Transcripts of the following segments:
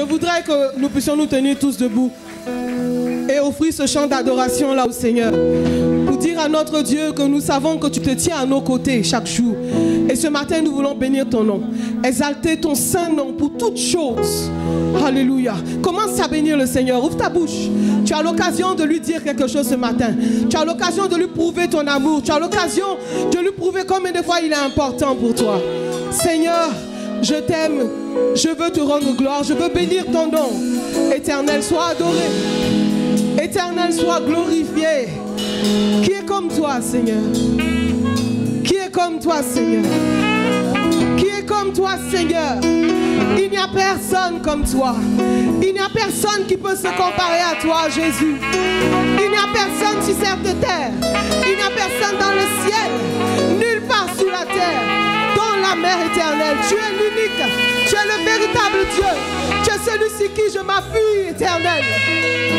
voudrais que nous puissions nous tenir tous debout et offrir ce chant d'adoration là au Seigneur. Pour dire à notre Dieu que nous savons que tu te tiens à nos côtés chaque jour. Et ce matin, nous voulons bénir ton nom. Exalter ton saint nom pour toutes choses. Alléluia. Commence à bénir le Seigneur. Ouvre ta bouche. Tu as l'occasion de lui dire quelque chose ce matin. Tu as l'occasion de lui prouver ton amour. Tu as l'occasion de lui prouver combien de fois il est important pour toi. Seigneur, je t'aime. Je veux te rendre gloire. Je veux bénir ton nom. Éternel, sois adoré. Éternel, sois glorifié. Qui est comme toi, Seigneur? Qui est comme toi, Seigneur? Qui est comme toi, Seigneur? Il n'y a personne comme toi. Il n'y a personne qui peut se comparer à toi, Jésus. Il n'y a personne sur cette terre. Il n'y a personne dans le ciel. Nulle part sur la terre. Dans la mer éternelle. Tu es l'unique. Tu es le véritable Dieu. Tu es celui-ci qui je m'appuie, éternel.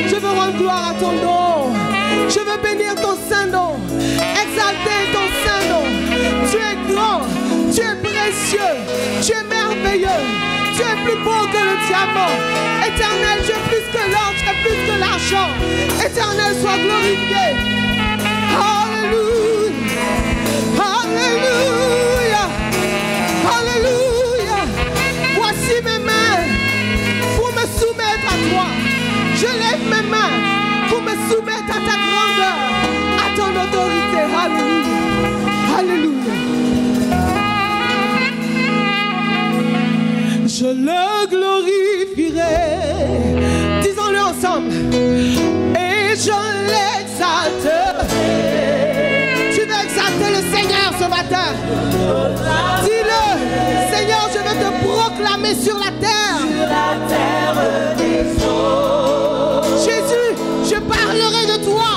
Je veux rendre gloire à ton nom. Je veux bénir ton saint nom. Exalter ton saint nom. Tu es grand. Tu es précieux. Tu es merveilleux. Tu es plus beau que le diamant. Éternel, tu es plus que l'or. Tu es plus que l'argent. Éternel, sois glorifié. Alléluia. Alléluia. Alléluia. Voici mes mains pour me soumettre à toi. Je lève mes mains pour me soumettre à ta grandeur, à ton autorité. Alléluia. Alléluia. Je le glorifierai. Disons-le ensemble. Et je l'exalterai. Tu veux exalter le Seigneur ce matin? Dis-le. Seigneur, je veux te proclamer sur la terre. Sur la terre des eaux. Jésus, je parlerai de toi.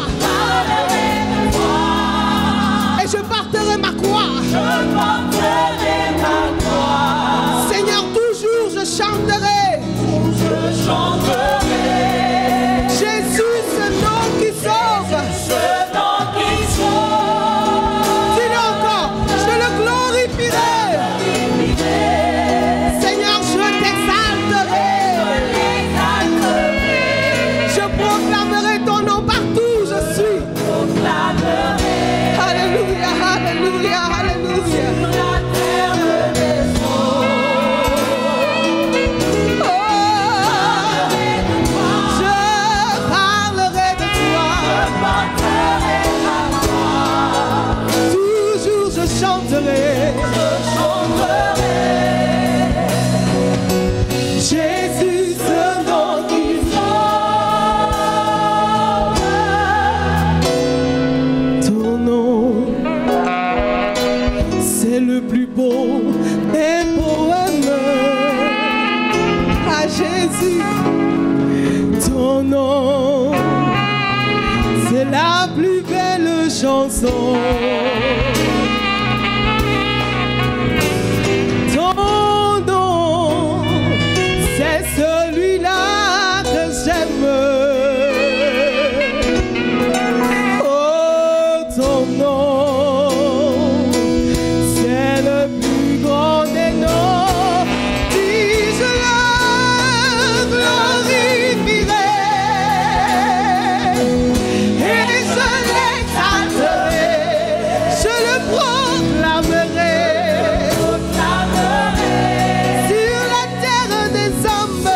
Et je porterai ma croix. Je porterai ma croix. Seigneur, toujours je chanterai. Je chanterai. Jésus, ce nom qui sauve. Ce nom qui sauve. Dis-le encore. Je le glorifierai. Seigneur, je t'exalterai. Je proclamerai ton nom partout où je suis. Alléluia, alléluia, alléluia. Jésus, ce nom qui sauve. Ton nom, c'est le plus beau des poèmes. À Jésus, ton nom, c'est la plus belle chanson. Celui-là que j'aime. Oh, ton nom, c'est le plus grand des noms. Dis, je le glorifierai et je l'exalterai. Je le proclamerai. Sur la terre des hommes.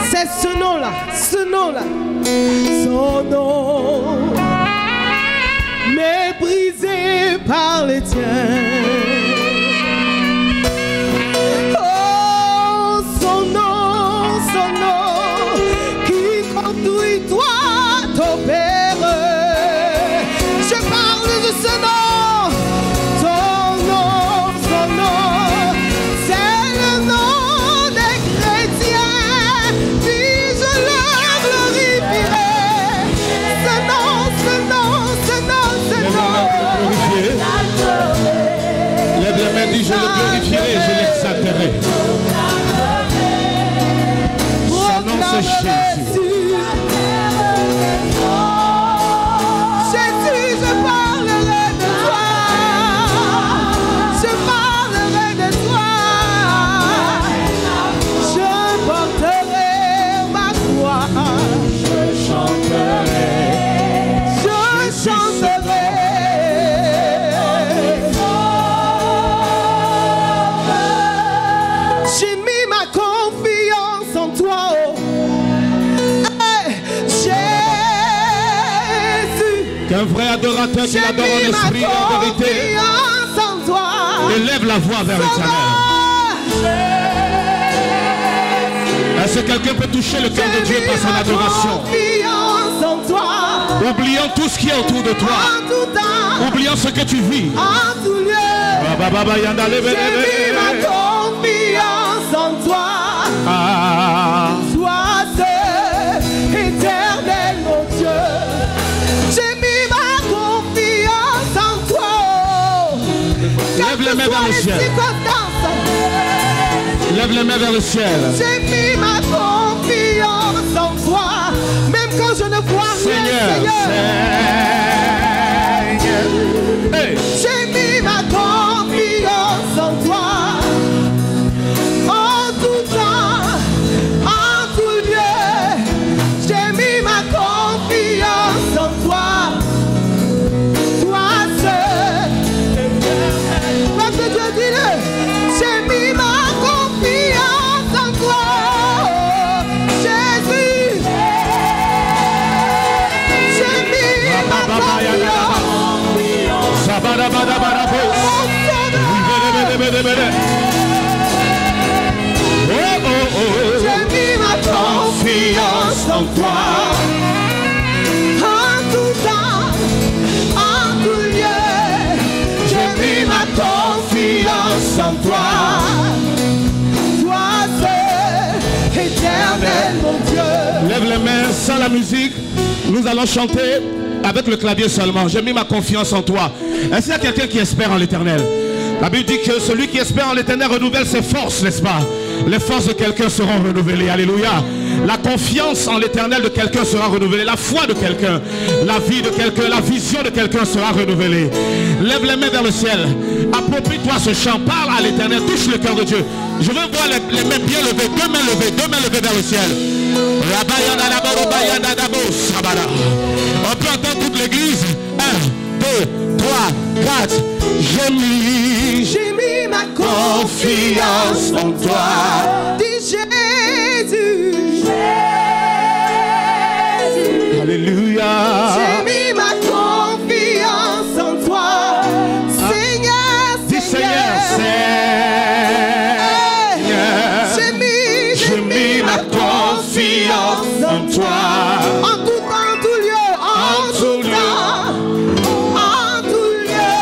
C'est ce nom-là, son nom, méprisé par les tiens. Oh, son nom, qui conduit toi, ton Père. Je parle de ce nom, son nom, Qu'un vrai adorateur qui adore en esprit et en vérité élève la voix vers l'Éternel. Est-ce que quelqu'un peut toucher le cœur de Dieu par son adoration? Oubliant tout ce qui est autour de toi. Oubliant ce que tu vis. J'ai mis ma confiance en toi. Sois seul, éternel mon Dieu. J'ai mis ma confiance en toi. Lève les mains vers le ciel. Lève les mains vers le ciel. J'ai mis ma confiance en toi. Même quand je ne vois rien, Seigneur. Hey. J'ai mis ma confiance en toi. En tout temps, en tout lieu. J'ai mis ma confiance en toi. Toi seul. Parce que Dieu dit-le. J'ai mis ma confiance en toi. Jésus. J'ai mis ma confiance. J'ai mis ma confiance en toi. En tout temps, en tout lieu. J'ai mis ma confiance en toi. Toi seul, éternel mon Dieu. Lève les mains sans la musique. Nous allons chanter avec le clavier seulement. J'ai mis ma confiance en toi. Est-ce qu'il y a quelqu'un qui espère en l'Éternel? La Bible dit que celui qui espère en l'Éternel renouvelle ses forces, n'est-ce pas? Les forces de quelqu'un seront renouvelées. Alléluia. La confiance en l'Éternel de quelqu'un sera renouvelée. La foi de quelqu'un, la vie de quelqu'un, la vision de quelqu'un sera renouvelée. Lève les mains vers le ciel. Approprie-toi ce chant. Parle à l'Éternel. Touche le cœur de Dieu. Je veux voir les mains bien levées. Deux mains levées vers le ciel. On peut entendre toute l'église. 1, 2, 3, 4. J'ai mis ma confiance en toi. Dis Jésus. Alléluia. J'ai mis ma confiance en toi. Seigneur, dis Seigneur. J'ai mis ma confiance en toi. En tout temps, en tout lieu, en tout temps, en tout lieu.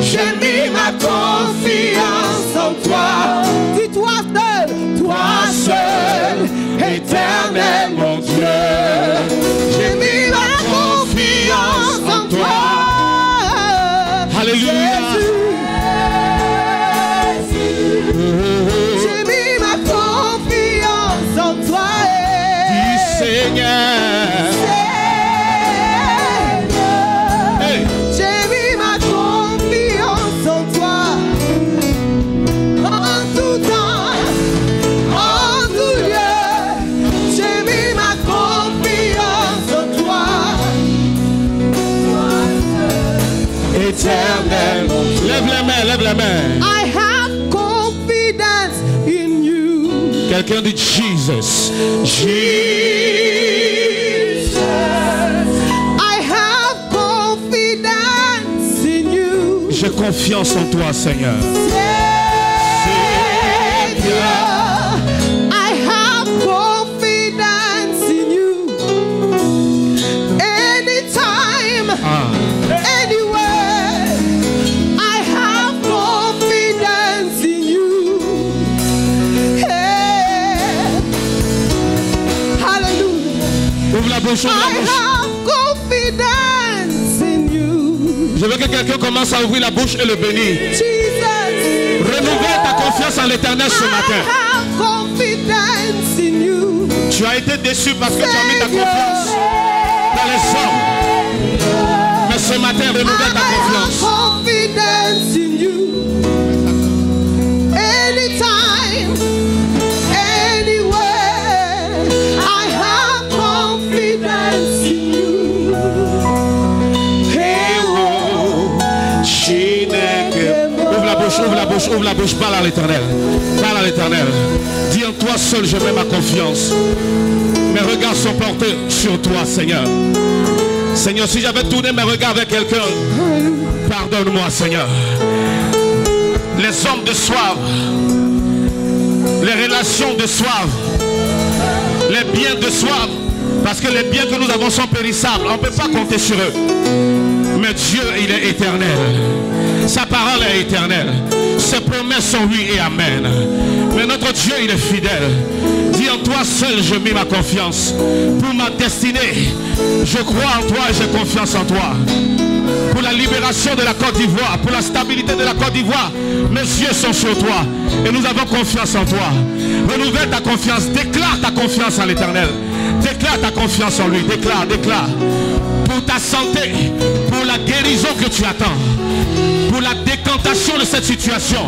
J'ai mis ma confiance en toi. Dis-toi seul, éternel mon Dieu. J'ai mis ma confiance en toi. Alléluia. J'ai mis ma confiance en toi. Dis Seigneur. Hey. J'ai mis ma confiance en toi. En tout temps, en tout lieu. J'ai mis ma confiance en toi. Éternel. Lève les mains, lève les mains. I have confidence in you. Quelqu'un dit Jesus. I have confidence in you. J'ai confiance en toi, Seigneur. Savior, I have confidence in you. Anytime, anywhere, I have confidence in you. Hey. Hallelujah. Ouvre la bouche, ouvre la I bouche. have confidence in you. Je veux que quelqu'un commence à ouvrir la bouche et le bénir. Jesus. Renouvelle ta confiance en l'Éternel ce matin. I have confidence in you. Tu as été déçu parce que tu as mis ta confiance dans les hommes. Mais ce matin, renouvelle ta confiance. I have confidence in you. Anytime, anywhere, I have confidence in you. Hey, oh, Ouvre la bouche, ouvre la bouche, ouvre la bouche. Parle à l'Éternel. Parle à l'Éternel. Dis en toi seul, je mets ma confiance. Mes regards sont portés sur toi, Seigneur. Seigneur, si j'avais tourné mes regards vers quelqu'un, pardonne-moi, Seigneur. Les hommes de soif, les relations de soif, les biens de soif, parce que les biens que nous avons sont périssables, on ne peut pas compter sur eux. Mais Dieu, il est éternel. Sa parole est éternelle. Ses promesses sont oui et amen. Mais notre Dieu, il est fidèle. Dis en toi seul, je mets ma confiance. Pour ma destinée, je crois en toi et j'ai confiance en toi. Pour la libération de la Côte d'Ivoire, pour la stabilité de la Côte d'Ivoire, mes yeux sont sur toi. Et nous avons confiance en toi. Renouvelle ta confiance. Déclare ta confiance en l'Éternel. Déclare ta confiance en lui. Déclare, déclare. Pour ta santé, pour la guérison que tu attends, pour la décantation de cette situation,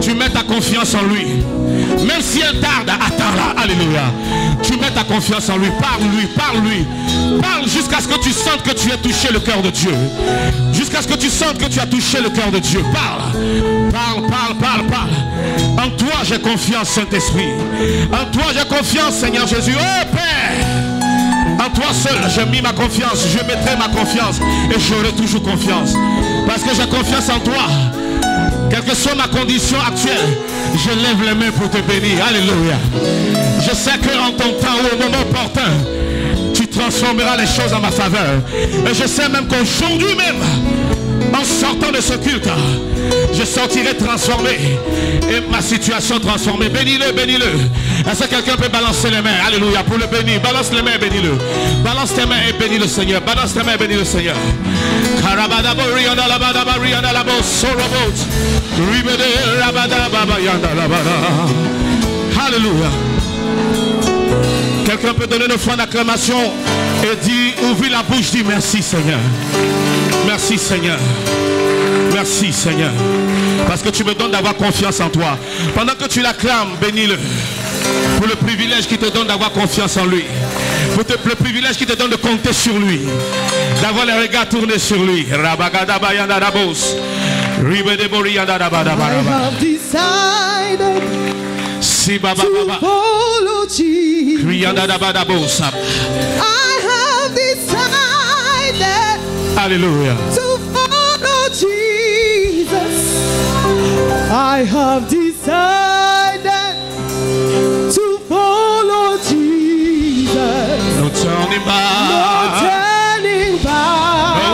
tu mets ta confiance en lui. Même si elle tarde, attends-la. Alléluia. Tu mets ta confiance en lui. Parle-lui, parle-lui. Parle jusqu'à ce que tu sentes que tu aies touché le cœur de Dieu. Jusqu'à ce que tu sentes que tu as touché le cœur de Dieu. Parle. Parle, parle, parle, parle. En toi j'ai confiance, Saint-Esprit. En toi j'ai confiance, Seigneur Jésus. Oh Père, en toi seul j'ai mis ma confiance. Je mettrai ma confiance et j'aurai toujours confiance. Parce que j'ai confiance en toi. Quelle que soit ma condition actuelle, je lève les mains pour te bénir. Alléluia. Je sais qu'en ton temps ou au moment opportun, tu transformeras les choses en ma faveur. Et je sais même qu'aujourd'hui même, en sortant de ce culte, je sortirai transformé et ma situation transformée. Bénis-le, bénis-le. Est-ce que quelqu'un peut balancer les mains? Alléluia, pour le bénir. Balance les mains et bénis-le. Balance tes mains et bénis le Seigneur. Balance tes mains et bénis le Seigneur. Alléluia. Quelqu'un peut donner une fois d'acclamation et dire, ouvre la bouche, dis merci Seigneur. Merci Seigneur. Merci Seigneur. Parce que tu me donnes d'avoir confiance en toi. Pendant que tu l'acclames, bénis-le. Pour le privilège qui te donne d'avoir confiance en lui. Pour le privilège qui te donne de compter sur lui. D'avoir les regards tournés sur lui. I have decided to follow Jesus. I have decided Alléluia. to follow Jesus. I have decided to follow Jesus. No turning back. No turning back. No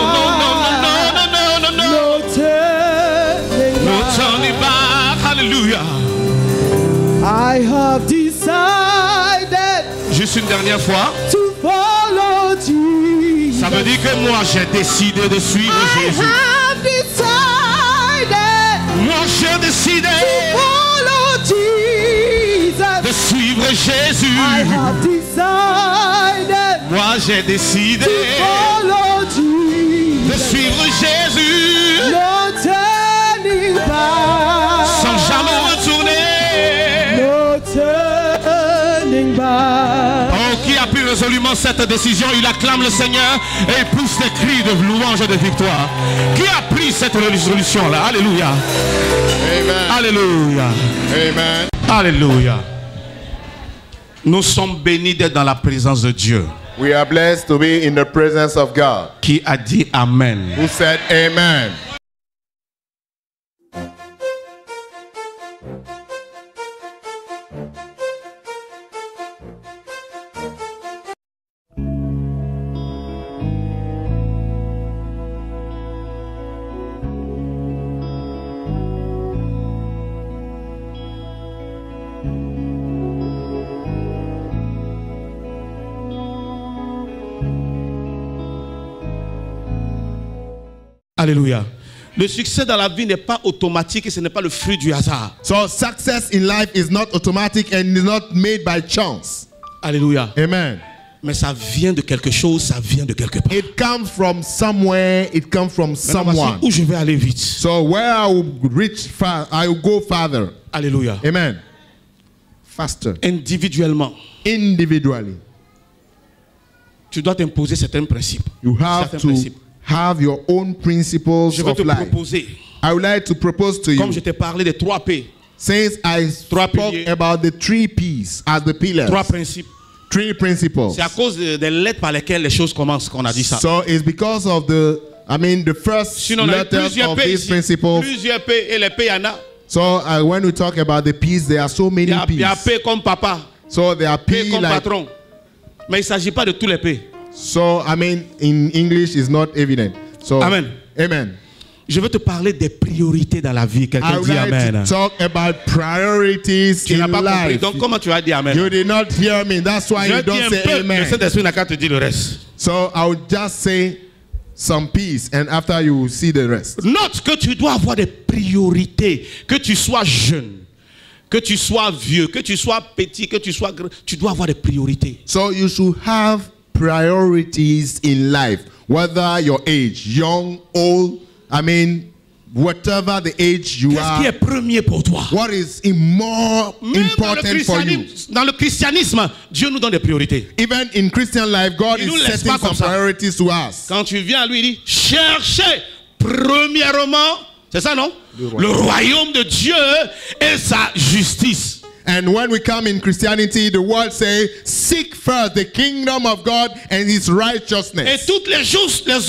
turning back. No turning back. Hallelujah. I have decided Juste une dernière fois. to follow Jesus. Ça veut dire que moi j'ai décidé de suivre Jésus. I have decided Moi j'ai décidé to follow Jesus. de suivre Jésus. I have decided Moi j'ai décidé to follow Jesus. de suivre Jésus No turning back. sans jamais retourner. No turning back. Oh, qui a pris résolument cette décision? Il acclame le Seigneur et il pousse des cris de louange et de victoire. Qui a pris cette résolution là? Alléluia. Amen. Alléluia. Amen. Alléluia. Nous sommes bénis d'être dans la présence de Dieu. We are blessed to be in the presence of God. Qui a dit Amen? Who said amen? Alléluia. Le succès dans la vie n'est pas automatique et ce n'est pas le fruit du hasard. So success in life is not automatic and is not made by chance. Alléluia. Amen. Mais ça vient de quelque chose, ça vient de quelque part. It comes from somewhere, it comes from Maintenant, voici someone. où je vais aller vite. So where I will reach far, I will go farther. Alléluia. Amen. Faster. Individuellement, Individually. tu dois t'imposer certains principes. You have Certains to principes. have your own principles Je vais of te life. proposer, I would like to propose to comme you, je t'ai parlé des 3 P, since I Trois spoke piliers. about the 3 P's as the pillars, 3 principes. Three principles. C'est à cause des lettres par lesquelles les choses commencent qu'on a dit ça. So it's because of the first Sinon, on a letters plusieurs of P these ici. principles. Plusieurs P et les P, il y en a. So when we talk about the P's, there are so many Il y a P's. P comme papa, So there are P P comme like. patron. Mais il ne s'agit pas de tous les P. So in English is not evident. So Amen. Amen. Je veux te parler des priorités dans la vie. I Quelqu'un would dit like Amen. to talk about priorities Tu n'as in pas compris. life. Donc comment tu vas dire Amen? You did not hear me. That's why Je you dis don't un say peu. Le amen. Saint-Esprit n'a qu'à te dire le reste. So I would just say some peace, and after you will see the rest. Note que tu dois avoir des priorités. Que tu sois jeune, que tu sois vieux, que tu sois petit, que tu sois grand, tu dois avoir des priorités. So you should have priorities in life, whether your age, young, old. Whatever the age you Qu'est-ce qui est are. premier pour toi? What is more Même important for you? dans le christianisme, Dieu nous donne des priorités. Even in Christian life, God Il nous is laisse setting pas comme some ça. priorities to us. Quand tu viens à lui, il dit cherchez premièrement, c'est ça non? Le royaume de Dieu et sa justice. And when we come in Christianity, the word says, seek first the kingdom of God and his Et righteousness. toutes les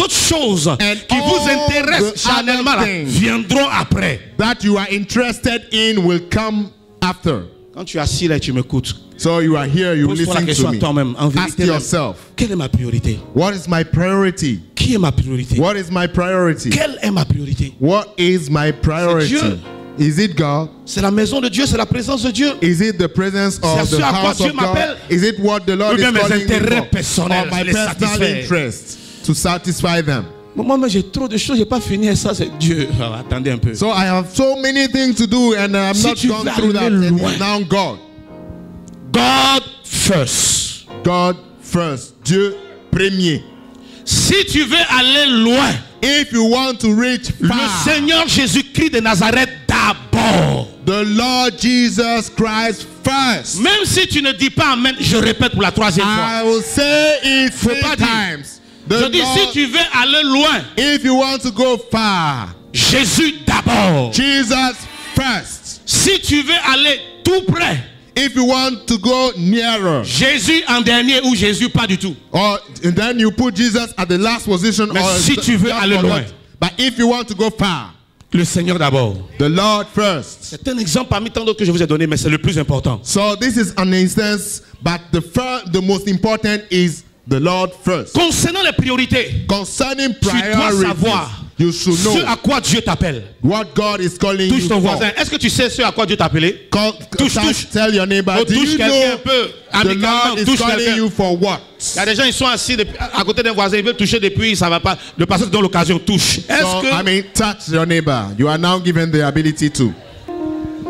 autres choses And qui vous all intéressent the charnellement other là, things viendront après. That you are interested in will come after. Quand tu es assis là et tu m'écoutes, So you are here, you pose-toi la listen question to à me. toi-même. En Ask vérité, même, yourself, quelle est ma priorité? what is my priority? Qui est ma priorité? What is my priority? Quelle est ma priorité? What is my priority? Dieu. Is it God? C'est la maison de Dieu, c'est la présence de Dieu. Is it the presence C'est à of ce the à quoi house Dieu of God? m'appelle? Is it what the Lord Ou bien is mes calling me intérêts for? personnels, Or my les personal satisfaire? interest to satisfy them? Moi, j'ai trop de choses, j'ai pas fini et ça, c'est Dieu. Ah, attendez un peu. So I have so many things to do and I'm Si not tu gone veux through that. aller And loin. it's now God. God first. God first. Dieu premier. Si tu veux aller loin, If you want to reach le far, Seigneur Jésus-Christ de Nazareth d'abord. the Lord Jesus Christ first. Même si tu ne dis pas Amen, je répète pour la troisième fois. I will say it Faut 3 pas dire. times. Je The dis, si Lord, tu veux aller loin, if you want to go far, Jésus d'abord. Jesus first. Si tu veux aller tout près, If you want to go nearer, Jésus en dernier ou Jésus pas du tout. or and then you put Jesus at the last position. Mais or si tu veux just aller forget. loin. But if you want to go far, Le Seigneur d'abord. the Lord first. C'est un exemple parmi tant d'autres que je vous ai donné, mais c'est le plus important. So this is an instance, but the most important is the Lord first. Concernant les priorités, Concerning tu dois priorities, savoir you should ce à know quoi Dieu t'appelle. what God is calling Touche you ton for. voisin. Est-ce que tu sais ce à quoi Dieu t'a appelé? Touche, touche. Tell your neighbor, Oh, do touche you quelqu'un know un peu. the Amicalement, Lord is touche calling quelqu'un. you for what? Il y a des gens, ils sont assis à côté d'un voisin, ils veulent toucher depuis, ça va pas. Le pasteur te donne l'occasion, touche. Est-ce So, que touch your neighbor. You are now given the ability to.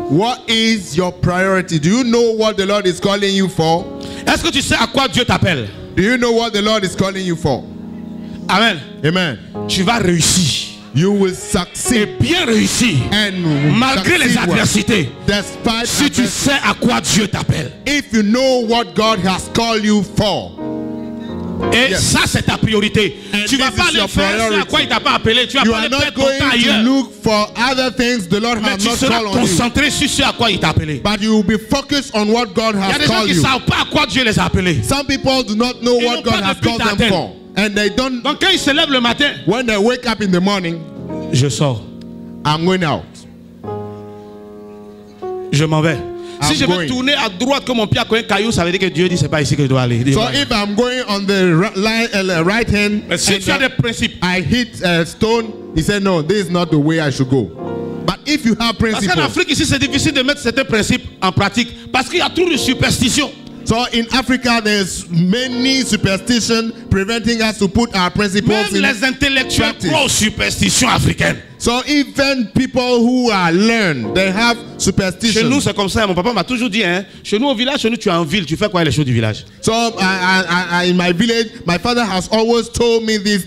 What is your priority? Do you know what the Lord is calling you for? est-ce que tu sais à quoi Dieu t'appelle? Do you know what the Lord is calling you for? Amen. Amen. Tu vas réussir. You will Et succeed bien réussir. and Malgré les succeed well. adversités. Despite Si tu adversity. sais à quoi Dieu t'appelle. If you know what God has called you for, Et Yes. ça, c'est ta priorité. And Tu vas this pas is aller your faire ce à priority. quoi il t'a pas appelé. Tu vas you pas are aller not perdre ton going temps to ailleurs. look for other things the Lord Mais has tu not seras called on you. concentré sur ce à quoi il t'a appelé. But you will be focused on what God Il y a has des gens called qui ne you. savent pas à quoi Dieu les a appelés. Some people do not know Ils what n'ont God pas has de but called them d'atteindre. for. And they don't, Donc quand ils se lèvent le matin, when they wake up in the morning, je sors. I'm going out. Je m'en vais. Si I'm je veux going. tourner à droite comme mon pied à un caillou, ça veut dire que Dieu dit c'est pas ici que je dois aller. So if I'm going on the right hand, Mais si and tu as des principes, I hit a stone, he said, no, this is not the way I should go. But if you have parce qu'en principles, Afrique ici c'est difficile de mettre certains principes en pratique parce qu'il y a trop de superstitions. so in Africa, there's many superstition preventing us to put our principles Même in les intellectuels practice. croient aux superstitions africaines. So even people who are learned, they have Chez nous superstition. c'est comme ça. Mon papa m'a toujours dit, hein, chez nous au village, chez nous tu es en ville, tu fais quoi les choses du village? So in my village, my father has always told me this.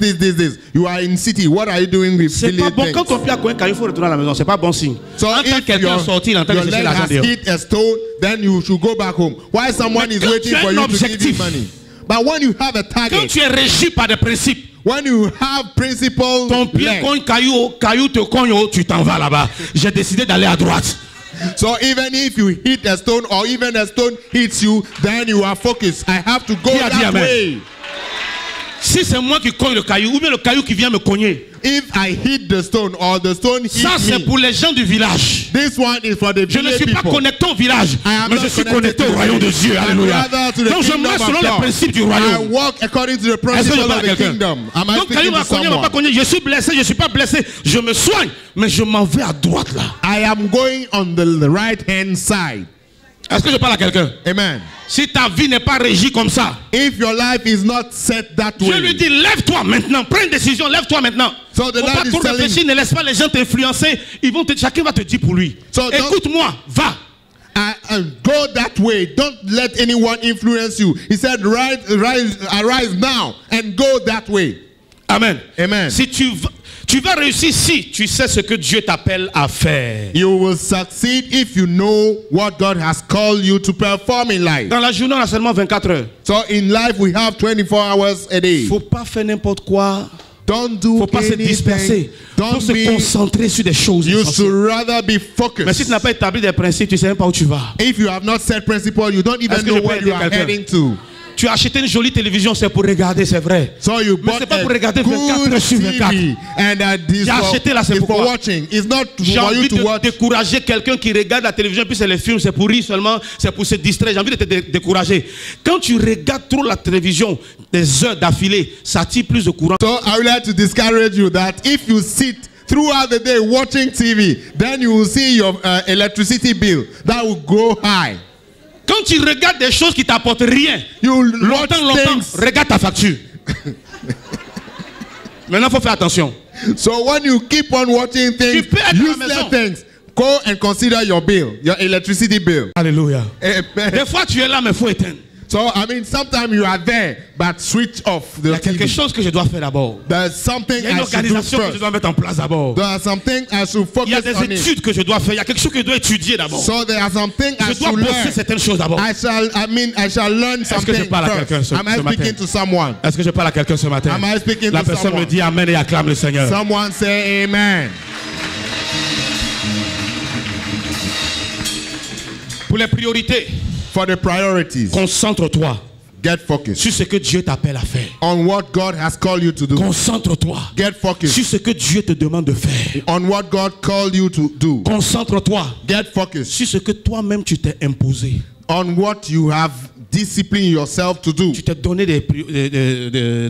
You are in city. What are you doing with C'est pas village bon. things? Quand ton pied a coin caillou, il faut retourner à la maison. C'est pas bon signe. So Quand if quelqu'un your, est sorti, il entend your chercher leg l'argent has dehors. hit a stone, then you should go back home. Why someone Mais is quand waiting tu as for un you to give you objectif, money? But when you have a Quand target, tu es régi par des principes, when you have principles, ton pied led, cogne caillou, caillou te cogne, tu t'en vas là-bas. J'ai décidé d'aller à droite. So even if you hit a stone or even a stone hits you, then you are focused. I have to go Qui a dit that amen? way. Si c'est moi qui cogne le caillou, ou bien le caillou qui vient me cogner, If I hit the stone or the stone hit ça c'est me, pour les gens du village. this one is for the Je ne village suis pas people. connecté au village, I am mais not je suis connected connecté to au the royaume de village. Dieu. I'm Alléluia. rather to the Donc je kingdom marche of selon les God. principes du I royaume. walk according to the Est-ce que je principles parle à of the quelqu'un? kingdom. Am I Donc caillou speaking m'a to cogné, m'a pas someone? cogné. Je suis blessé, je suis pas blessé. Je me soigne, mais je m'en vais à droite là. I am going on the right hand side. Est-ce que je parle à quelqu'un? Amen. Si ta vie n'est pas régie comme ça, If your life is not set that je lui way, dis lève-toi maintenant, prends une décision, lève-toi maintenant. So the Faut Lord pas is trop telling- réfléchir, ne laisse pas les gens t'influencer. Chacun va te dire pour lui. So don't- Écoute-moi, va. go that way. Don't let anyone influence you. He said, arise now and go that way. Amen. Amen. Si tu vas réussir si tu sais ce que Dieu t'appelle à faire. You will succeed if you know what God has called you to perform in life. Dans la journée, on a seulement 24 heures. So in life, we have 24 hours a day. Faut pas faire n'importe quoi. Don't do Faut pas se disperser. anything. Faut Don't se be. concentrer sur des choses You essentielles. should rather be Mais si tu focused. n'as pas établi des principes, tu sais même pas où tu vas. If you have not set principle, you don't Est-ce even que know je peux where aider you are quelqu'un? heading to. Tu as acheté une jolie télévision, c'est pour regarder, c'est vrai. So you Mais bought c'est pas a pour regarder 24 good heures sur 24. TV, and this J'ai acheté là, c'est is for pourquoi? watching. It's not J'ai for envie you to de watch. décourager quelqu'un qui regarde la télévision, puis c'est les films, c'est pour rire seulement, c'est pour se distraire. J'ai envie de te décourager. Quand tu regardes trop la télévision des heures d'affilée, ça tire plus de courant. So I would like to discourage you that if you sit throughout the day watching TV, then you will see your electricity bill that will go high. Quand tu regardes des choses qui t'apportent rien, You will longtemps, watch longtemps, things. regarde ta facture. Maintenant, il faut faire attention. So when you keep on watching things, peux être à la useless maison. things, go and consider your bill, your electricity bill. Alléluia. Amen. Des fois, tu es là, mais il faut éteindre. So I mean, sometimes you are there, but switch off Il y the a quelque TV. chose que je dois faire d'abord. There's something Il y a une I should do organisation que je first. dois mettre en place d'abord. There are some things I should Il y a focus des on it. études que je dois faire. Il y a quelque chose que je dois étudier d'abord. So there are some things I Je dois should bosser learn. certaines choses d'abord. I shall learn que je something parle à quelqu'un first. Am I ce speaking matin? to someone? Est-ce que je parle à quelqu'un ce matin? Am I speaking La to personne someone? me dit Amen et acclame le Seigneur. Someone say amen. Pour les priorités, For the priorities, concentre-toi get focused sur ce que Dieu t'appelle à faire. on what God has called you to do. Concentre-toi Get focused sur ce que Dieu te demande de faire. on what God called you to do. Concentre-toi Get focused sur ce que toi-même tu t'es imposé. on what you have disciplined yourself to do. Tu t'es donné des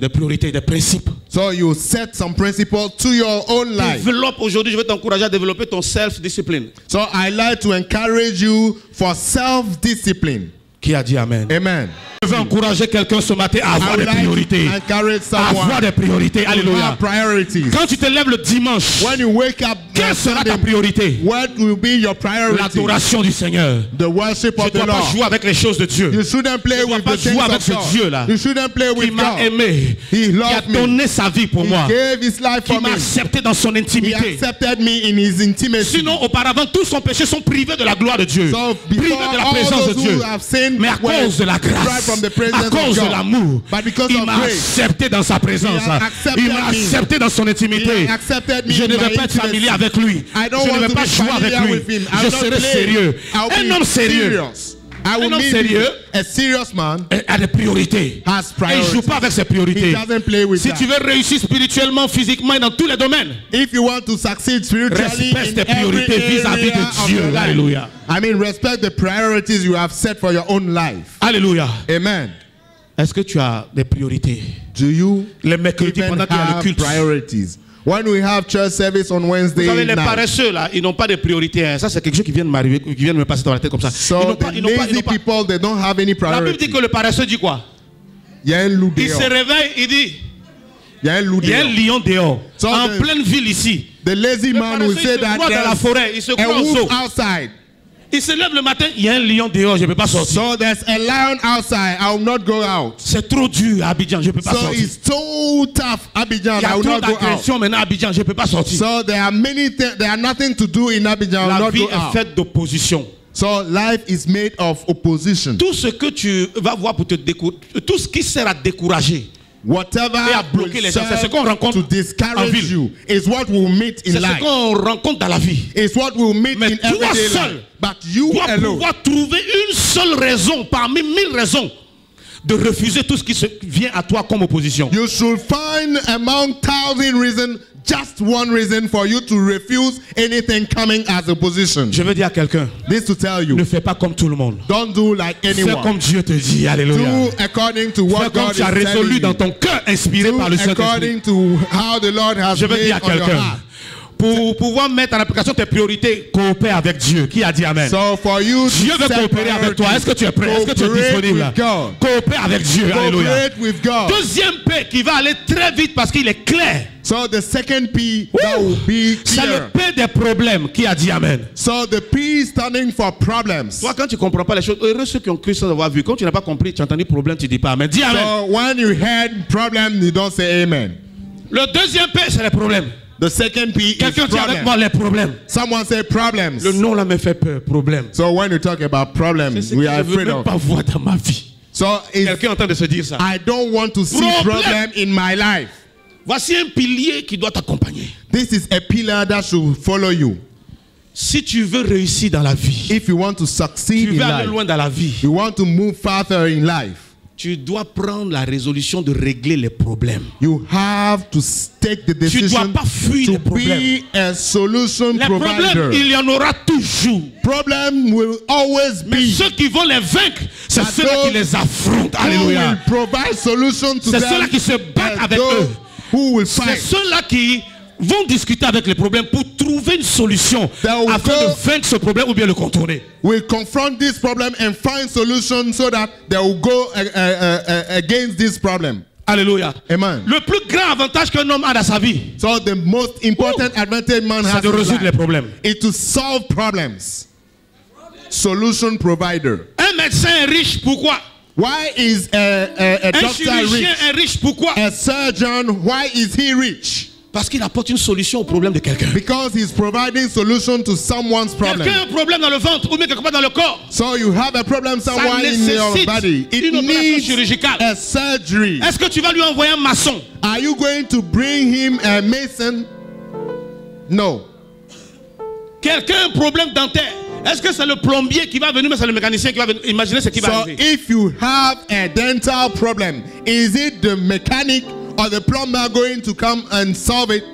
priorités, des principes. So you set some principles to your own life. Développe aujourd'hui, je vais t'encourager à développer ton self-discipline. So I like to encourage you for self-discipline. Qui a dit Amen? Amen. Je veux encourager quelqu'un ce matin à I avoir would des like priorités. to encourage À avoir someone des priorités. to Alléluia. have priorities. Quand tu te lèves le dimanche, When you wake up, quelle sera ta Sunday, priorité? what will be your priority? L'adoration du Seigneur. The worship Je ne of the dois pas Lord. jouer avec les choses de Dieu. You shouldn't play Je dois with pas the jouer things avec of ce God. Dieu-là. You shouldn't play Qui with m'a God. aimé, He qui a loved me. donné sa vie pour He moi, gave his life qui for m'a me. accepté dans son He intimité. accepted me in his intimacy. Sinon, auparavant, tous son péché sont privés de la gloire de Dieu, So privés before de la all présence de those Dieu. who have sinned Mais à were cause de la deprived grâce, from the à presence cause of de God. l'amour, But because il of m'a grace, accepté dans sa présence. He has accepted Il m'a me. accepté dans son intimité. He accepted me Je in ne my veux pas être intimacy. familier avec lui. I don't Je ne want veux to pas be jouer avec familiar lui. with him. Je I'll not serai play. sérieux. I'll Un be homme sérieux serious. I will Un homme mean sérieux a serious man a des priorités. has Et il ne joue priorities. pas avec ses He priorités. doesn't play with Si that. tu veux réussir spirituellement, physiquement et dans tous les domaines, If you want to succeed spiritually respecte in tes every priorités vis-à-vis area de of Dieu. your life. Alléluia. I mean, respect the priorities you have set for your own life. Alléluia. Amen. Est-ce que tu as des priorités? Do you Les mercredis even pendant qu'il y a le have culte. priorities? When we have church service on Vous Wednesday savez, les night, paresseux là, ils n'ont pas de priorité. Hein. Ça, c'est quelque chose qui vient de m'arriver, qui vient de me passer dans la tête comme ça. so the lazy people, they don't have any La Bible priorities. dit que le paresseux dit quoi? Il y a un loup Il se dehors. réveille, il dit, Il y a un loup il y a un dehors. lion dehors, So en the- pleine ville ici. The lazy Le man will paresseux, say il se that croit dans la there's forêt, il se a croit au wolf zoo. outside. Il se lève le matin, il y a un lion dehors, je ne peux pas sortir. So there's a lion outside. I will not go out. C'est trop dur à Abidjan, je ne peux pas So sortir. it's so tough, Abidjan. Il y a I will trop not go out. d'agressions maintenant à Abidjan, je ne peux pas sortir. So there are many things. There are nothing to do in Abidjan. I will La not vie go est out. faite d'opposition. So life is made of opposition. Tout ce que tu vas voir pour te décourager, tout ce qui sert à décourager, Whatever et à bloquer will les gens, c'est ce serve qu'on rencontre to discourage en ville. you is what we'll meet in C'est ce life. qu'on rencontre dans la vie. It's what we'll meet Mais in toi everyday seul, life. But you dois alone, pouvoir trouver une seule raison parmi 1000 raisons de refuser tout ce qui vient à toi comme opposition. you should find among 1,000 reasons just one reason for you to refuse anything coming as opposition. Je veux dire à quelqu'un, This to tell you, ne fais pas comme tout le monde. don't do like Fais anyone. comme Dieu te dit. Alléluia. Do according to Fais what comme God tu is as telling résolu dans you. ton cœur, inspiré Do par le Saint-Esprit. according to how the Lord has Je veux made dire à on your quelqu'un, heart. pour pouvoir mettre en application tes priorités, coopère avec Dieu. Qui a dit Amen? So for you Dieu to veut set coopérer avec toi. Est-ce que tu es prêt? Est-ce que tu es cooperate disponible? with God. Coopère avec Dieu. Alléluia. Cooperate with God. Deuxième P qui va aller très vite parce qu'il est clair. So the second P that will be C'est le clear. P des problèmes. Qui a dit Amen? So the P is standing for problems. Toi, quand tu ne comprends pas les choses, heureux ceux qui ont cru sans avoir vu. Quand tu n'as pas compris, tu as entendu problème, tu dis pas Amen. Dis Amen. So when you heard problem, you don't say amen. Le deuxième P, c'est les problèmes. The second P is Quelqu'un dit avec problem. moi les problèmes. Someone say problems. Le nom là me fait peur. Problème. So when you talk about C'est problems, ce que we je are ne veux afraid même of. pas voir dans ma vie. So if Quelqu'un est en train de se dire ça. I don't want to see Problem. problem in my life. Voici un pilier qui doit t'accompagner. This is a pillar that should follow you. Si tu veux réussir dans la vie, If you want to tu succeed veux in aller life, loin dans la vie, you want to move farther in life, tu dois prendre la résolution de régler les problèmes. you have to take the Tu ne dois decision pas fuir to les problèmes. be a solution Les problèmes, provider. il y en aura toujours. Problem will always Mais be. ceux qui vont les vaincre, c'est That ceux-là qui those les affrontent. Who will Alléluia. provide solution to C'est them ceux-là qui se battent and avec those eux. who will C'est fight. ceux-là qui vont discuter avec les problèmes pour trouver une solution They will afin go- de vaincre ce problème ou bien le contourner. Will confront this problem and find solution so that they will go against this problem. Alléluia. Amen. Le plus grand avantage qu'un homme a dans sa vie, So the most important advantage man c'est has de in résoudre les life problèmes. is to solve problems. Solution provider. Un médecin est riche, pourquoi? Why is a Un doctor chirurgien rich? est riche, pourquoi? A surgeon, why is he rich? Parce qu'il apporte une solution au problème de quelqu'un. Because he's providing solution to someone's problem. Quelqu'un a un problème dans le ventre ou bien quelque part dans le corps. So you have a problem somewhere in your nécessite body. It une opération needs chirurgicale. a surgery. Est-ce que tu vas lui envoyer un maçon? Are you going to bring him a mason? No. Quelqu'un a un problème dentaire. Est-ce que c'est le plombier qui va venir, mais c'est le mécanicien qui va venir? Imaginez ce qui va So arriver. if you have a dental problem, is it the mechanic or the plumber going to come and solve it?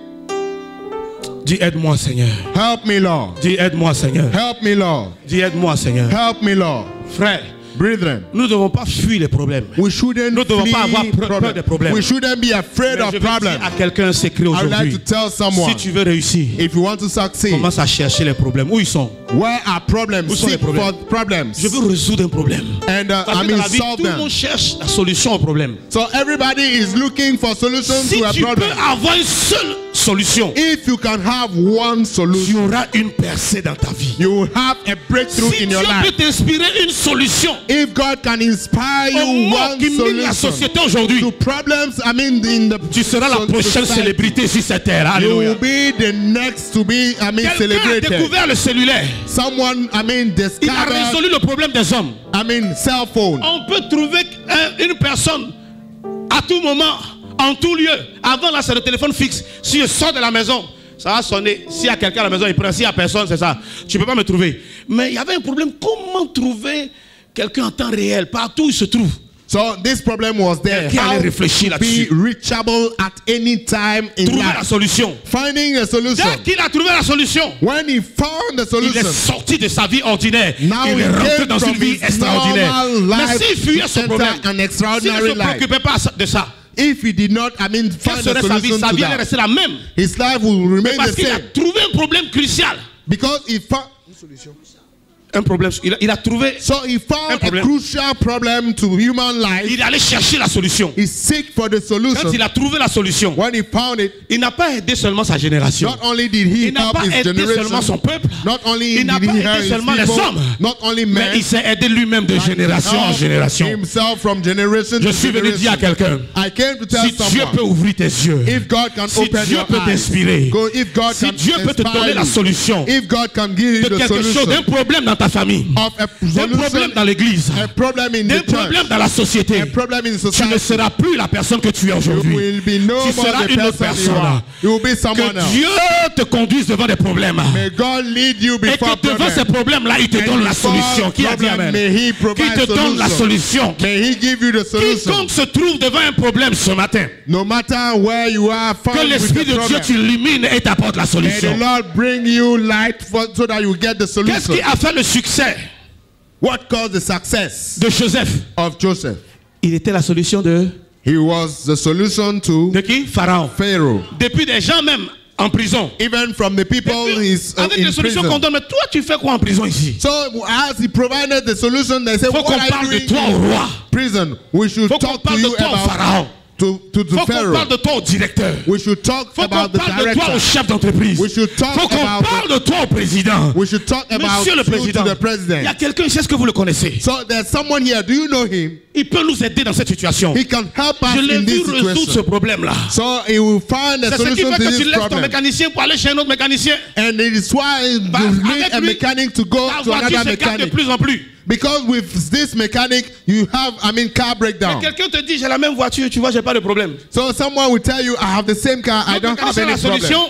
Dis aide-moi Seigneur. Help me, Lord. Dis aide-moi Seigneur. Help me, Lord. Dis aide-moi Seigneur. Help me, Lord. Frère, Brethren, nous ne devons pas fuir les problèmes. we shouldn't Nous ne devons pas avoir flee peur des problèmes. We shouldn't be afraid Mais of je veux dire problems. à quelqu'un un secret I would like aujourd'hui. to tell someone, Si tu veux réussir, if you want to succeed, commence à chercher les problèmes. Où ils sont? where are problems? Où sont les Seek problèmes? for problems. Je veux résoudre un problème. And Parce que dans la vie, solve tout le them. monde cherche la solution au problème. So everybody is looking for solutions Si to a tu peux problem. avoir une seule solution, If you can have one tu solution, auras une percée dans ta vie. you will have a breakthrough Si in Dieu your peut life. t'inspirer une solution If God can inspire au you mot one qui mine la solution société aujourd'hui, to problems, in the tu seras la prochaine society, célébrité sur cette terre. you Alléluia. will be the next to be, Quelqu'un a celebrated. découvert le cellulaire. Someone, Il a discovered, résolu le problème des hommes. cell phone. On peut trouver une personne à tout moment, en tout lieu. Avant là, c'est le téléphone fixe. Si je sors de la maison, ça va sonner. S'il y a quelqu'un à la maison, il prend. S'il n'y a personne, c'est ça. Tu ne peux pas me trouver. Mais il y avait un problème. Comment trouver quelqu'un en temps réel, partout où il se trouve? So this problem was there. Quelqu'un allait How réfléchir to be là-dessus. reachable at any time in Trouver la life. solution. Finding a solution. Dès qu'il a trouvé la solution, When he found the il est solution, sorti de sa vie ordinaire. now Il he est rentré came dans une from vie his extraordinaire. normal Mais life s'il fuyait to ce enter problème, an s'il ne extraordinary se life. préoccupait pas de ça, If he did not, quelle find a serait sa vie? solution Sa to vie allait that, rester la même. his life will remain Parce the qu'il a same. trouvé un problème crucial. Because he found, Un problème. Il a trouvé. so he found a problème. crucial problem to human life. Il est allé chercher la solution. He seek for the Quand solution. il a trouvé la solution, When he found it, il n'a pas aidé seulement sa génération. not only did he Il n'a help pas his aidé seulement son generation, peuple. not only Il n'a did pas he aidé help his seulement les people, hommes. not only Mais men, il s'est aidé lui-même de génération en helped génération. himself from generation Je to suis venu dire à generation. quelqu'un, I came to tell si Dieu peut someone, ouvrir tes yeux, if God can si open Dieu your peut eyes, t'inspirer, if God si can Dieu peut te inspire donner la you, solution if God can give you de the quelque chose, d'un solution problème dans ta ta famille, des problèmes dans l'église, a problem in des the church, problèmes dans la société, a problem in tu society, ne seras plus la personne que tu es you aujourd'hui. will be no Tu more seras the une autre person you personne. are. You will be someone Que else. Dieu te conduise devant des problèmes. May God lead you Et before que devant ces problems. problèmes-là, il te donne la solution. Qui a dit amen? May He Qui provide te donne la solution. May He give you the solution. Quiconque se trouve devant un problème ce matin, No matter where you are, que found with l'Esprit the de Dieu problem. t'illumine et t'apporte la May the solution. Lord bring you light so that you get the Qu'est-ce solution. qui a fait le succès What caused the success de Joseph? of Joseph? Il était la solution de He was the solution to qui? Pharaon. Pharaoh. Depuis des gens même en prison. Even from the people he's Avec in les solutions qu'on prison. donne, mais toi tu fais quoi en prison ici? So as he provided the solution, they say, Faut what qu'on are parle you de doing toi au in roi. prison? We should Faut qu'on talk to parle de you toi au about Pharaon. to Faut qu'on Pharaoh. parle de toi au directeur. We should talk Faut qu'on about the parle de toi au director. chef d'entreprise. We should talk Faut qu'on about parle de toi au président. We should talk about Monsieur le you to président. the Il y a president. quelqu'un ici, est-ce que vous le connaissez? So there's someone here. Do you know him? Il peut nous aider dans cette situation. He can help us Je l'ai in vu this résoudre ce situation. problème-là. So he will find a C'est ce qui solution fait to que tu this laisses ton problem. mécanicien pour aller chez un autre mécanicien. And it is why you need Avec a lui, mechanic to go ta to voiture another s'écarte de mechanic. plus en plus. Because with this mechanic, you have, car breakdown. Quelqu'un te dit, j'ai la même voiture, tu vois, j'ai pas de problème. So someone will tell you, I have the same car, I Donc, don't quand have c'est la any problem. solution,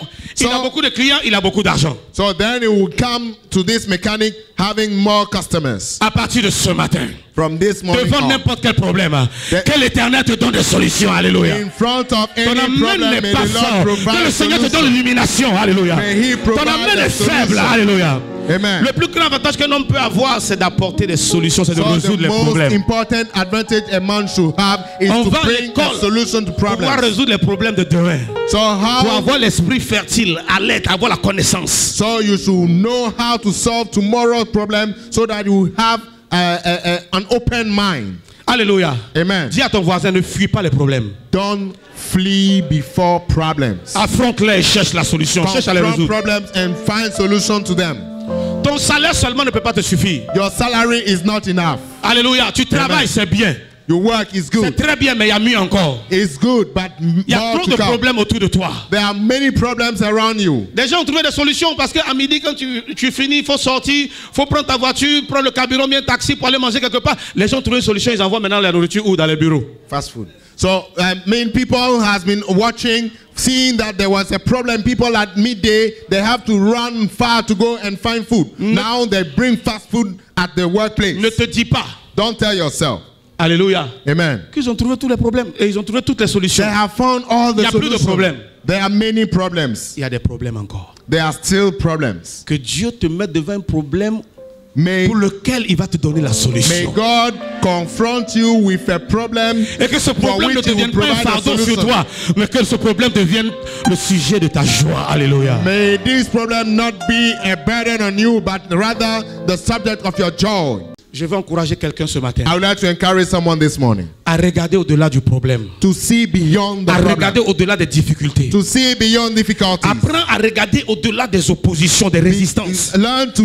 il a beaucoup de clients, il a beaucoup d'argent. So then he will come to this mechanic having more customers. À partir de ce matin, From this morning devant on, n'importe quel problème, que l'Éternel te donne des solutions. Alléluia. in front of Ton any amène problem, n'est may pas the Lord fort. Que le provide Seigneur te donne solution. l'illumination. Alléluia. May He Ton provide amène the est faible. solution. Alléluia. Amen. Le plus grand avantage qu'un homme peut avoir, c'est d'apporter des solutions, c'est de So résoudre the les most problèmes. important advantage a man should have is On to va à bring l'école a solution to pour pouvoir problems. résoudre les problèmes de demain. So Pour how? avoir l'esprit fertile, alerte, avoir la connaissance. So you should know how to solve tomorrow's problem so that you have an open mind. Alléluia. Amen. Dis à ton voisin, ne fuis pas les problèmes. Don't flee before problems. Affronte-les et cherche la solution. Cherche à les Confront résoudre. problems and find solution to them. Ton salaire seulement ne peut pas te suffire. Your salary is not enough. Alléluia. Tu travailles, c'est bien. Your work is C'est good. très bien, mais il y a mieux encore. It's good, but Il y a more trop to de come. problèmes autour de toi. There are many problems around you. Des gens ont trouvé des solutions parce qu'à midi, quand tu finis, il faut sortir, il faut prendre ta voiture, prendre le carburant, bien un taxi pour aller manger quelque part. Les gens ont trouvé une solution, ils envoient maintenant la nourriture ou dans les bureaux. Fast food. So many people has been watching, seeing that there was a problem. People at midday, they have to run far to go and find food. Now they bring fast food at the workplace. Ne te dis pas. Don't tell yourself. Alléluia. Amen. Qu'ils ont trouvé tous les problèmes et ils ont trouvé toutes les solutions. They have found all Il the y a plus de solutions. problèmes. There are many problems. Il y a des problèmes encore. There are still problems. Que Dieu te mette devant un problème May pour lequel il va te donner la May solution. God confront you with a problem. Et que ce problème ne which he will devienne pas un provide a fardeau sur solution. toi, mais que ce problème devienne le sujet de ta joie. Alléluia. May this problem not be a burden on you, but rather the subject of your joy. Je vais encourager quelqu'un ce matin I would like to encourage someone this morning à regarder au-delà du problème, to see beyond the à problem, regarder au-delà des difficultés. to see beyond difficulties. Apprends à regarder au-delà des oppositions, des résistances. Learn to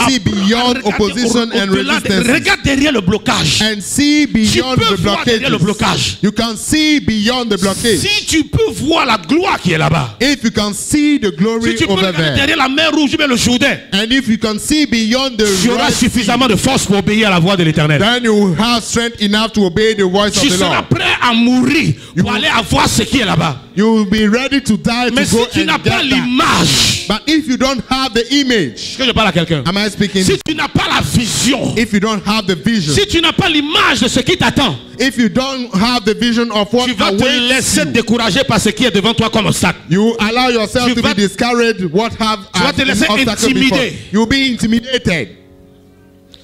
see beyond Regarder opposition and au-delà des- resistance. Regarde derrière le blocage. And see beyond peux the voir derrière le blocage. blockages. You can see beyond the blockage. Si tu peux voir la gloire qui est là-bas, If you can see the si glory tu peux over regarder there, derrière la mer rouge, bien le Jourdain, and if you can see beyond the tu auras Red Sea, suffisamment de force pour obéir à la voix de l'Éternel. then you will have strength enough to obey the voice Tu of the seras Lord. prêt à mourir You pour will- aller voir ce qui est là-bas. You will be ready to die Mais to si go tu and n'as get pas that. l'image, But if you don't have the image, est-ce que je parle à quelqu'un? am I speaking? Si tu n'as pas la vision, If you don't have the vision, si tu n'as pas l'image de ce qui t'attend, if you don't have the vision of what tu vas te awaits laisser you, décourager par ce qui est devant toi comme obstacle. you allow yourself Tu to vas- be discouraged. What have Tu vas te as laisser an obstacle intimider. before. You will be intimidated.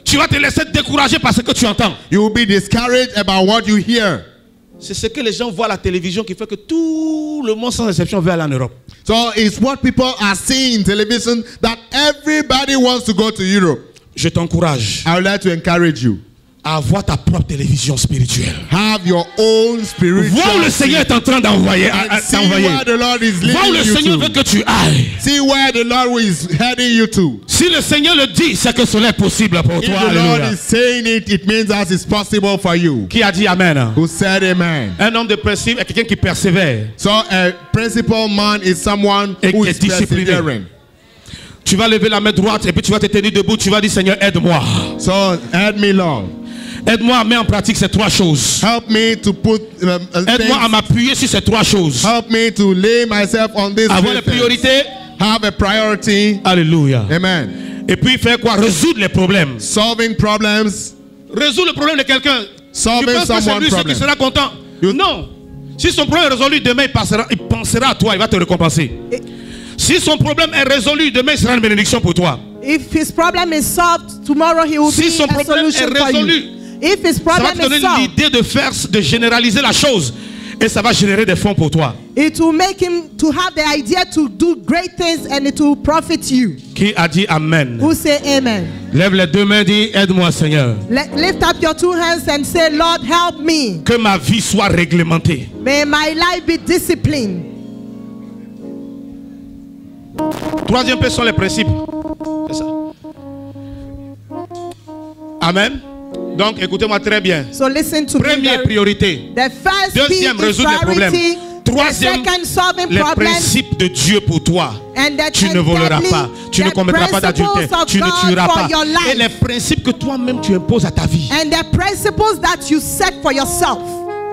Tu vas te laisser décourager par ce que tu entends. You will be discouraged about what you hear. C'est ce que les gens voient à la télévision qui fait que tout le monde sans exception veut aller en Europe. So it's what people are seeing in television that everybody wants to go to Europe. Je t'encourage I would like to encourage you. à avoir ta propre télévision spirituelle. Have your own spiritual. Vois où le Seigneur est en train d'envoyer. and see where the Lord is Vois où le leading Seigneur you veut to. que tu ailles. See where the Lord is heading you to. Si le Seigneur le dit, c'est que cela est possible pour If toi. the Lord Alléluia. is saying it, it means that it's possible for you. Qui a dit Amen? Who said amen? Un homme de principe est quelqu'un qui persévère. So a principal man is someone Et who qui is est discipliné. persevering. Tu vas lever la main droite et puis tu vas te tenir debout. Tu vas dire, Seigneur, aide-moi. So help me, Lord. Aide-moi à mettre en pratique ces trois choses. Help me to put Aide-moi à m'appuyer sur ces trois choses. help me to lay myself on this. Avoir les priorités. Have a priority. Alléluia. Amen. Et puis faire quoi? Résoudre les problèmes. Solving problems. Résoudre le problème de quelqu'un. Tu Solving penses que c'est someone's lui problem. qui sera content? Non. Si son problème est résolu, demain il pensera à toi, il va te récompenser. Si son problème est résolu, demain il sera une bénédiction pour toi. If his problem is solved, tomorrow he will Si be son a problème solution est for résolu, you. If his Ça va problem te donner is solved, l'idée de généraliser la chose. Et ça va générer des fonds pour toi. it will make him to have the idea to do great things and it will profit you. Qui a dit Amen? Who say amen? Lève les deux mains, dis aide-moi Seigneur. Lift up your two hands and say, Lord, help me. Que ma vie soit réglementée. May my life be disciplined. Troisième point sont les principes. C'est ça. Amen. Donc écoutez-moi très bien. So listen to me. Première priorité. The first Deuxième, thing is résoudre les problèmes. priority. Troisième, The second, solving les problems. principes de Dieu pour toi. And the Tu ne voleras thirdly, pas, tu ne the commettras pas principles d'adultère, of tu ne God tueras for pas. your life. Et les principes que toi-même tu imposes à ta vie. And the principles that you set for yourself.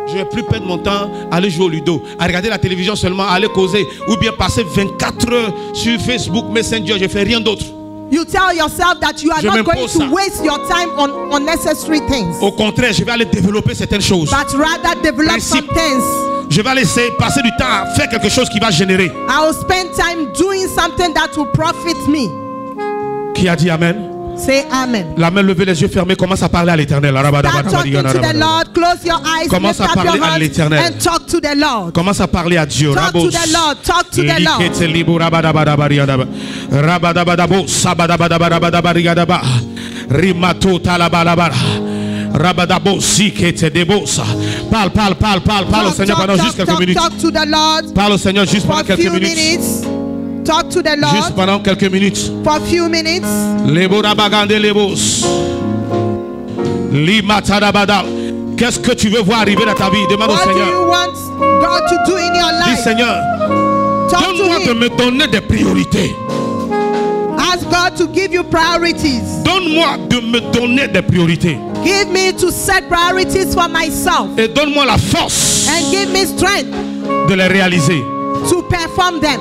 Je ne vais plus perdre mon temps à aller jouer au ludo, à regarder la télévision seulement, à aller causer, ou bien passer 24 heures sur Facebook, Messenger, je ne fais rien d'autre. You tell yourself that you are Je not going m'impose to ça. waste your time on unnecessary things, Au contraire, je vais aller développer certaines choses. but rather develop Principe. some things. Je vais laisser passer du temps à faire quelque chose qui va générer. I will spend time doing something that will profit me. Qui a dit Amen? Say amen. La main levée, les yeux fermés, commence à parler à l'éternel. Start talking to the Lord. Close your eyes. Commence Lift à up your parler à hands l'Éternel. and talk to the Lord. Commence à parler à Dieu. Talk to the Lord. Talk to the Lord. Likete libu rabadabadabariadaba. Rabadabadabo, sabadabadabadabadabariadaba. Rimato talabalabara. Rabadabo sikete debosa. Parle au Seigneur pendant juste quelques minutes. Talk to the Lord Parle au Seigneur juste for pendant a quelques few minutes. minutes. Talk to the Juste Lord pendant quelques minutes. for a few minutes. Lebo rabagande lebos. Limatadabada. Qu'est-ce que tu veux voir arriver dans ta vie? Demande au What do Seigneur. you want God to do in your Dis life? Seigneur, Talk to donne-moi de Him. me donner des priorités. Ask God to give you priorities. Donne-moi de me donner des priorités. Give me to set priorities for myself Et donne-moi la force and give me strength de les réaliser. to perform them,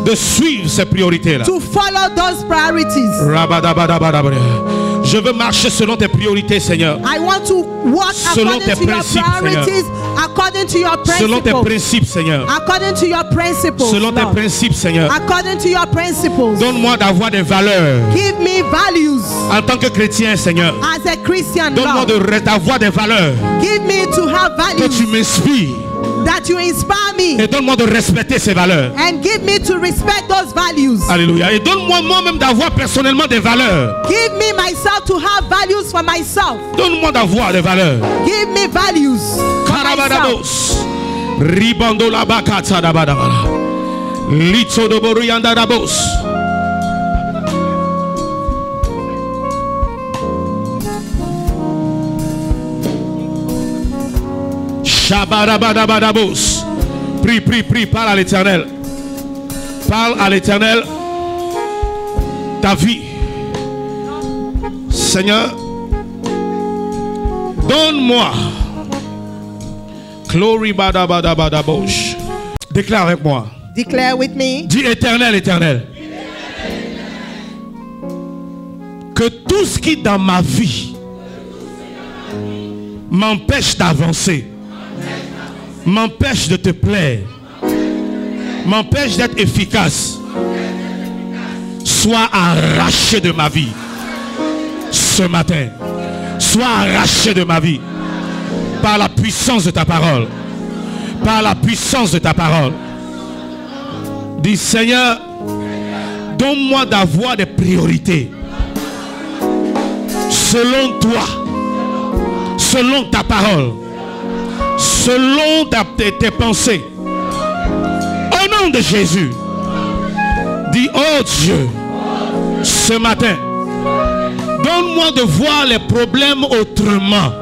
De suivre ces priorités-là. to follow those priorities. Rabadabadabadabada. Je veux marcher selon tes priorités, Seigneur. I want to walk Selon according tes to your principes, priorities, according to your Selon tes principles, principes, Seigneur. according to your principles, Selon tes Lord. principes, Seigneur. According to your principles. Donne-moi d'avoir des valeurs. Give me values En tant que chrétien, Seigneur. as a Christian, Donne-moi Lord. d'avoir des valeurs. Give me to have Que tu values m'inspires. that you inspire me, Et donne-moi de respecter ces valeurs. and give me to respect those values. Alléluia. Et donne-moi moi-même d'avoir personnellement des valeurs. Give me myself to have values for myself. Donne-moi d'avoir des valeurs. Give me values for myself. Karabadabos. Ribando la bakata da badabara. Litso de boruyanda dabos. Shabarabadabadabos. Prie, parle à l'Éternel. Parle à l'Éternel. Ta vie. Seigneur, donne-moi. Glory badabadabadabosh. Déclare avec moi. Declare with me. Dis éternel, éternel. Que tout ce qui dans ma vie m'empêche d'avancer, m'empêche de te plaire, m'empêche d'être efficace, soit arraché de ma vie ce matin. Soit arraché de ma vie par la puissance de ta parole. Par la puissance de ta parole. Dis Seigneur, donne-moi d'avoir des priorités selon toi, selon ta parole, selon tes pensées. Au nom de Jésus, dis oh Dieu, ce matin, donne-moi de voir les problèmes autrement.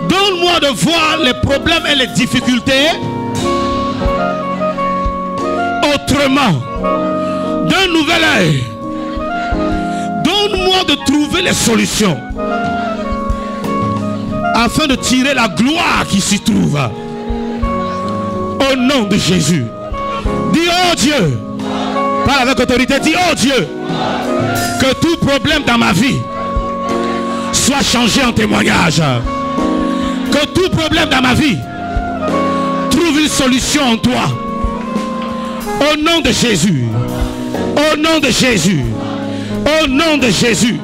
Donne-moi de voir les problèmes et les difficultés autrement. d'un nouvel œil. Donne-moi de trouver les solutions afin de tirer la gloire qui s'y trouve. Au nom de Jésus. Dis oh Dieu. Parle avec autorité. Dis oh Dieu. Que tout problème dans ma vie soit changé en témoignage. Que tout problème dans ma vie trouve une solution en toi. Au nom de Jésus. Au nom de Jésus. Au nom de Jésus.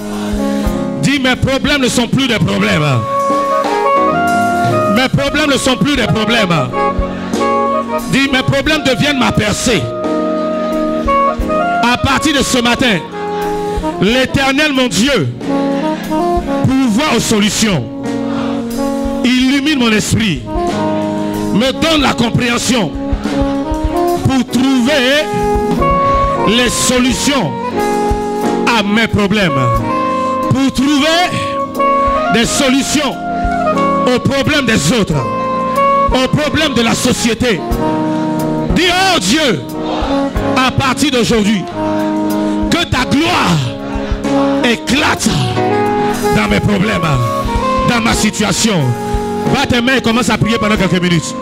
Dis mes problèmes ne sont plus des problèmes. Mes problèmes ne sont plus des problèmes. Dis mes problèmes deviennent ma percée. À partir de ce matin, l'Éternel mon Dieu pourvoit aux solutions. Illumine mon esprit. Me donne la compréhension pour trouver les solutions à mes problèmes. Pour trouver des solutions aux problèmes des autres, aux problèmes de la société. Dis oh Dieu, à partir d'aujourd'hui, que ta gloire éclate dans mes problèmes, dans ma situation. Bats tes mains et commence à prier pendant quelques minutes.